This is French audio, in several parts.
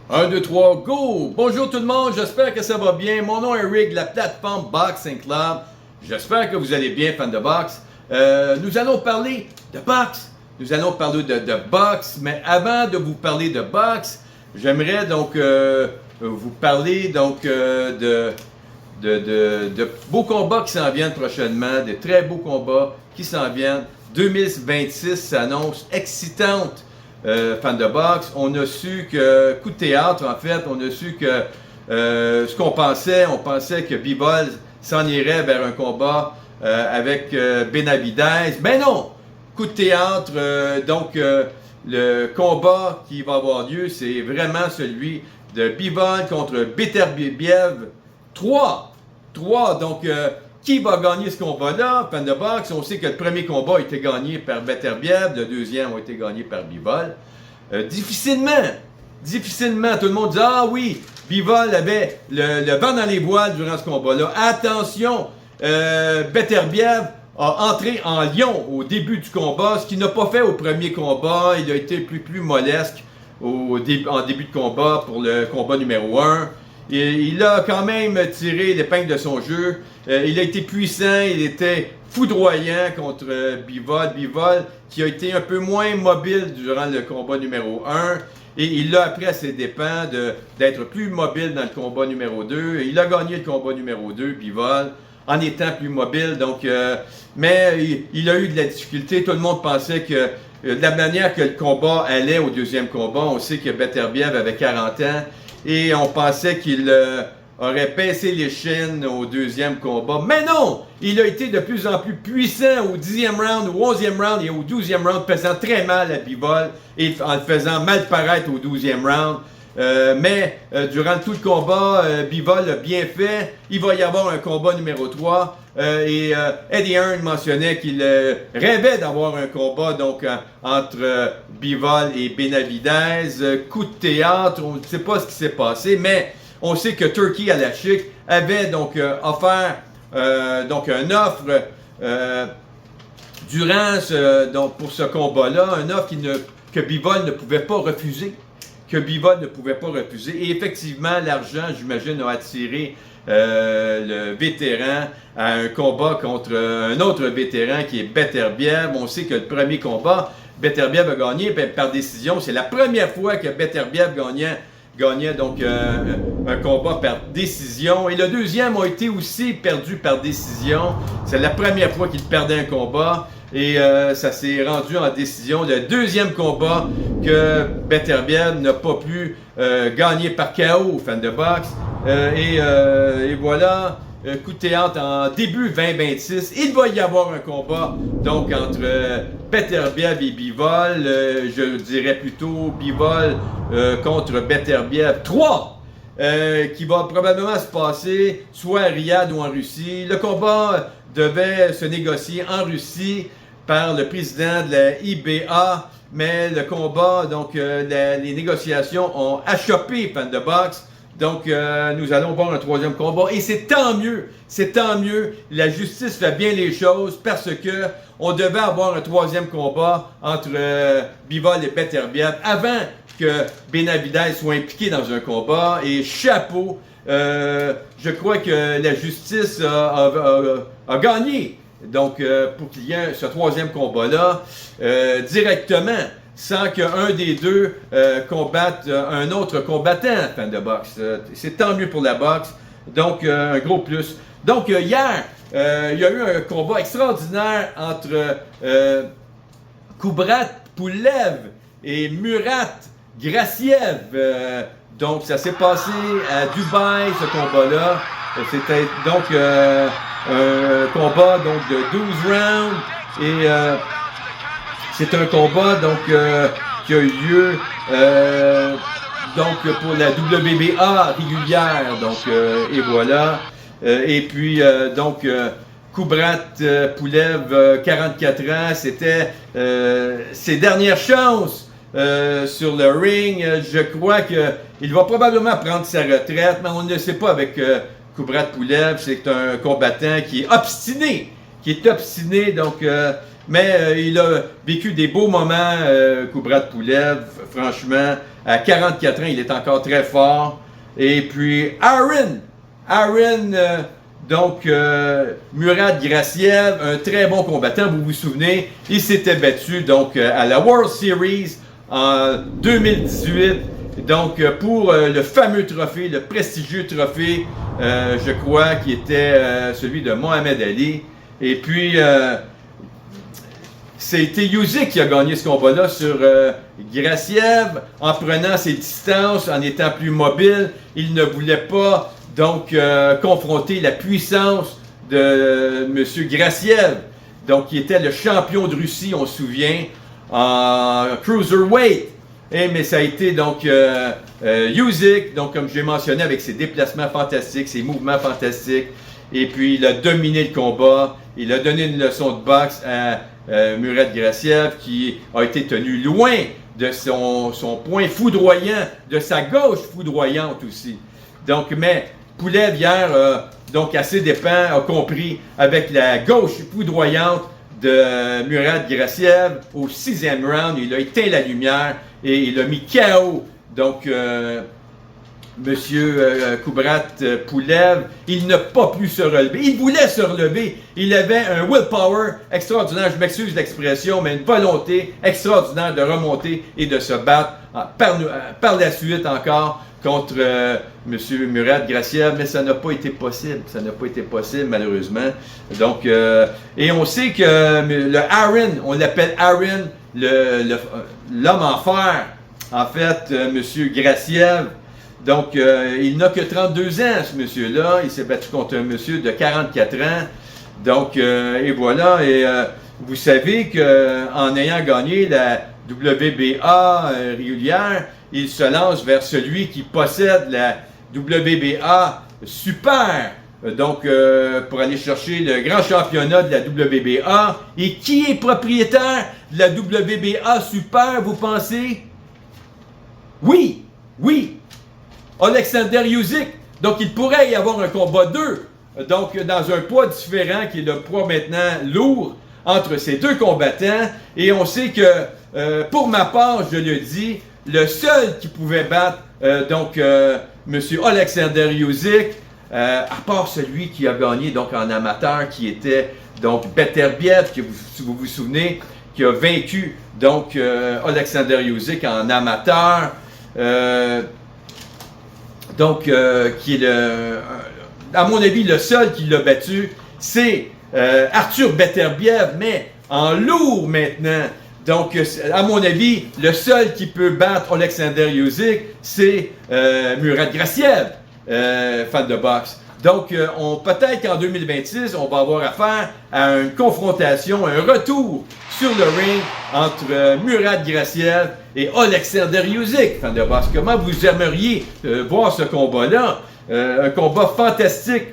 Un, 2, 3, go! Bonjour tout le monde, j'espère que ça va bien. Mon nom est Rick de la plateforme Boxing Club. J'espère que vous allez bien, fans de boxe. Nous allons parler de boxe. Nous allons parler de boxe, mais avant de vous parler de boxe, j'aimerais donc vous parler donc de beaux combats qui s'en viennent prochainement, de très beaux combats qui s'en viennent. 2026 s'annonce excitante. Fan de boxe, on a su que, coup de théâtre en fait, on a su que ce qu'on pensait, on pensait que Bivol s'en irait vers un combat avec Benavidez, mais non! Coup de théâtre, le combat qui va avoir lieu, c'est vraiment celui de Bivol contre Beterbiev 3. Donc, qui va gagner ce combat-là? Fan de boxe, on sait que le premier combat a été gagné par Beterbiev, le deuxième a été gagné par Bivol. Difficilement, tout le monde dit « Ah oui, Bivol avait le vent dans les voiles durant ce combat-là. » Attention, Beterbiev a entré en lion au début du combat, ce qu'il n'a pas fait au premier combat. Il a été plus molesque en début de combat pour le combat numéro 1. Il a quand même tiré l'épingle de son jeu. Il a été puissant, il était foudroyant contre Bivol. Bivol qui a été un peu moins mobile durant le combat numéro 1. Et il l'a appris à ses dépens d'être plus mobile dans le combat numéro 2. Il a gagné le combat numéro 2, Bivol, en étant plus mobile. Donc, mais il a eu de la difficulté. Tout le monde pensait que de la manière que le combat allait au deuxième combat, on sait que Beterbiev avait 40 ans. Et on pensait qu'il aurait pincé les chines au deuxième combat. Mais non! Il a été de plus en plus puissant au 10e round, au 11e round et au 12e round, pesant très mal à Bivol et en le faisant mal paraître au 12e round. Mais durant tout le combat, Bivol a bien fait. Il va y avoir un combat numéro 3. Eddie Hearn mentionnait qu'il rêvait d'avoir un combat donc entre Bivol et Benavidez. Coup de théâtre, on ne sait pas ce qui s'est passé, mais on sait que Turki Al-Ashik avait donc offert une offre pour ce combat-là, une offre que Bivol ne pouvait pas refuser. Et effectivement, l'argent, j'imagine, a attiré le vétéran à un combat contre un autre vétéran qui est Beterbiev. On sait que le premier combat, Beterbiev a gagné par décision. C'est la première fois que Beterbiev gagnait donc un combat par décision. Et le deuxième a été aussi perdu par décision. C'est la première fois qu'il perdait un combat. Et ça s'est rendu en décision. Le deuxième combat que Beterbiev n'a pas pu gagner par KO, fan de boxe. Et voilà, coup de théâtre en début 2026. Il va y avoir un combat donc entre Beterbiev et Bivol. Je dirais plutôt Bivol contre Beterbiev 3. Qui va probablement se passer soit à Riyad ou en Russie. Le combat devait se négocier en Russie par le président de la IBA, mais le combat, donc les négociations ont achoppé, fan de boxe. Donc nous allons voir un troisième combat et c'est tant mieux, la justice fait bien les choses parce que on devait avoir un troisième combat entre Bivol et Beterbiev avant que Benavidez soit impliqué dans un combat et chapeau, je crois que la justice a gagné. Donc, pour qu'il y ait ce troisième combat-là, directement, sans qu'un des deux combatte un autre combattant, fan de boxe. C'est tant mieux pour la boxe. Donc, un gros plus. Donc, hier, il y a eu un combat extraordinaire entre Kubrat Pulev et Murat Graciev. Donc, ça s'est passé à Dubaï, ce combat-là. C'était donc un combat donc, de 12 rounds. Et c'est un combat donc, qui a eu lieu donc, pour la WBA régulière. Donc, et voilà. Et puis, donc, Kubrat Pulev, 44 ans, c'était ses dernières chances sur le ring. Je crois qu'il va probablement prendre sa retraite, mais on ne le sait pas avec Kubrat Pulev. C'est un combattant qui est obstiné, donc Mais il a vécu des beaux moments, Kubrat Pulev, franchement. À 44 ans, il est encore très fort. Et puis, Aaron, Murad Graciev, un très bon combattant, vous vous souvenez, il s'était battu donc à la World Series en 2018, donc pour le fameux trophée, le prestigieux trophée, je crois, qui était celui de Mohamed Ali. Et puis, c'était Usyk qui a gagné ce combat-là sur Graciev, en prenant ses distances, en étant plus mobile. Il ne voulait pas donc confronter la puissance de M. Graciev, donc qui était le champion de Russie, on se souvient, en cruiserweight. Mais ça a été donc Usyk, donc comme j'ai mentionné, avec ses déplacements fantastiques, ses mouvements fantastiques, et puis il a dominé le combat, il a donné une leçon de boxe à Murad Graciev, qui a été tenu loin de son point foudroyant, de sa gauche foudroyante aussi. Donc, mais Pulev hier, donc à ses dépens, a compris avec la gauche foudroyante de Murad Graciev au 6e round, il a éteint la lumière et il a mis KO. Donc, Monsieur Kubrat Pulev, il n'a pas pu se relever. Il voulait se relever. Il avait un willpower extraordinaire, je m'excuse l'expression, mais une volonté extraordinaire de remonter et de se battre par la suite encore contre Monsieur Murad Graciev, mais ça n'a pas été possible. Ça n'a pas été possible, malheureusement. Donc, et on sait que le Aaron, on l'appelle Aaron, l'homme en fer, en fait, Monsieur Graciev. Donc, il n'a que 32 ans, ce monsieur-là. Il s'est battu contre un monsieur de 44 ans. Donc, et voilà. Et vous savez qu'en ayant gagné la WBA régulière, il se lance vers celui qui possède la WBA Super. Donc, pour aller chercher le grand championnat de la WBA. Et qui est propriétaire de la WBA Super, vous pensez? Oui, oui. Alexander Usyk. Donc, il pourrait y avoir un combat 2. Donc, dans un poids différent, qui est le poids maintenant lourd, entre ces deux combattants. Et on sait que, pour ma part, je le dis, le seul qui pouvait battre, M. Alexander Usyk, à part celui qui a gagné donc en amateur, qui était donc Beterbiev, que si vous vous souvenez, qui a vaincu donc Alexander Usyk en amateur. Qui est, à mon avis, le seul qui l'a battu, c'est Arthur Beterbiev, mais en lourd maintenant. Donc, à mon avis, le seul qui peut battre Alexander Usyk, c'est Murad Graciev, fan de boxe. Donc, peut-être qu'en 2026, on va avoir affaire à une confrontation, un retour sur le ring entre Murad Graciev et Alexander Usyk, fan de boxe. Comment vous aimeriez voir ce combat-là? Un combat fantastique.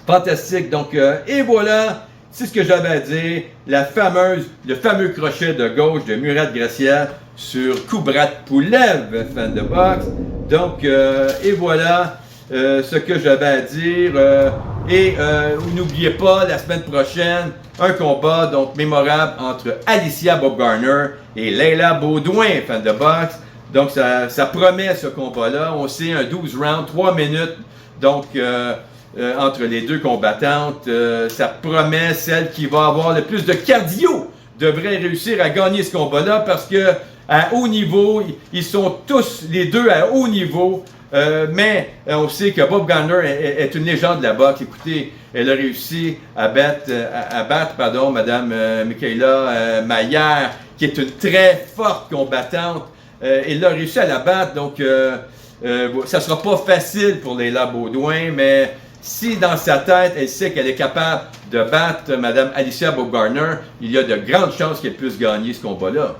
Fantastique. Donc, et voilà, c'est ce que j'avais à dire. Le fameux crochet de gauche de Murad Graciev sur Kubrat Pulev, fan de boxe. Donc, et voilà. Ce que j'avais à dire. N'oubliez pas, la semaine prochaine, un combat donc mémorable entre Alicia Baumgardner et Leila Baudouin, fan de boxe. Donc, ça promet ce combat-là. On sait un 12 rounds, 3 minutes, donc, entre les deux combattantes. Ça promet celle qui va avoir le plus de cardio devrait réussir à gagner ce combat-là parce que à haut niveau, ils sont tous les deux à haut niveau. Mais on sait que Baumgardner est une légende de la boxe. Écoutez, elle a réussi à battre Mme Mikaela Mayer, qui est une très forte combattante. Elle a réussi à la battre, donc ça ne sera pas facile pour Leila Baudouin, mais si dans sa tête, elle sait qu'elle est capable de battre Mme Alicia Baumgardner, il y a de grandes chances qu'elle puisse gagner ce combat-là.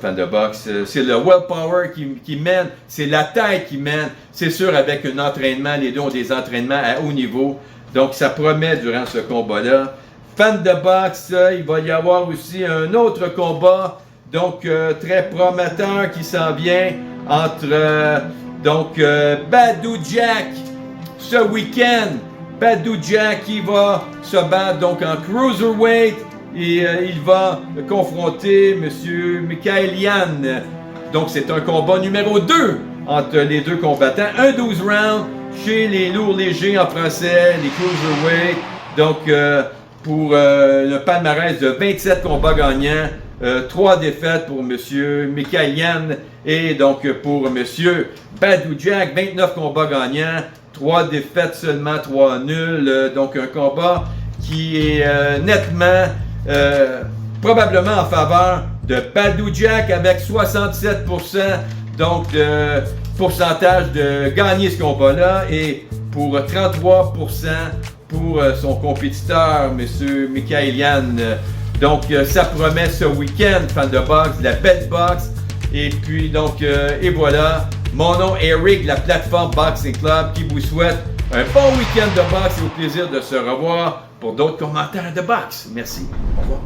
Fan de boxe, c'est le willpower qui mène, c'est la tête qui mène. C'est sûr, avec un entraînement, les deux ont des entraînements à haut niveau. Donc, ça promet durant ce combat-là. Fan de boxe, il va y avoir aussi un autre combat, donc très prometteur qui s'en vient entre Badou Jack ce week-end. Badou Jack qui va se battre donc en cruiserweight. et il va confronter M. Mikaelian. Donc c'est un combat numéro 2 entre les deux combattants. Un 12 rounds chez les lourds légers en français, les cruiserweight. Donc pour le palmarès de 27 combats gagnants, 3 défaites pour M. Mikaelian et donc pour M. Badou Jack, 29 combats gagnants, 3 défaites seulement, 3 nuls. Donc un combat qui est nettement, probablement en faveur de Badou Jack avec 67% donc de pourcentage de gagner ce combat-là et pour 33% pour son compétiteur, M. Mikaelian. Donc ça promet ce week-end, fan de boxe, la belle boxe. Et puis donc, et voilà, mon nom est Eric, la plateforme Boxing Club qui vous souhaite un bon week-end de boxe et au plaisir de se revoir pour d'autres commentaires de boxe. Merci. Au revoir.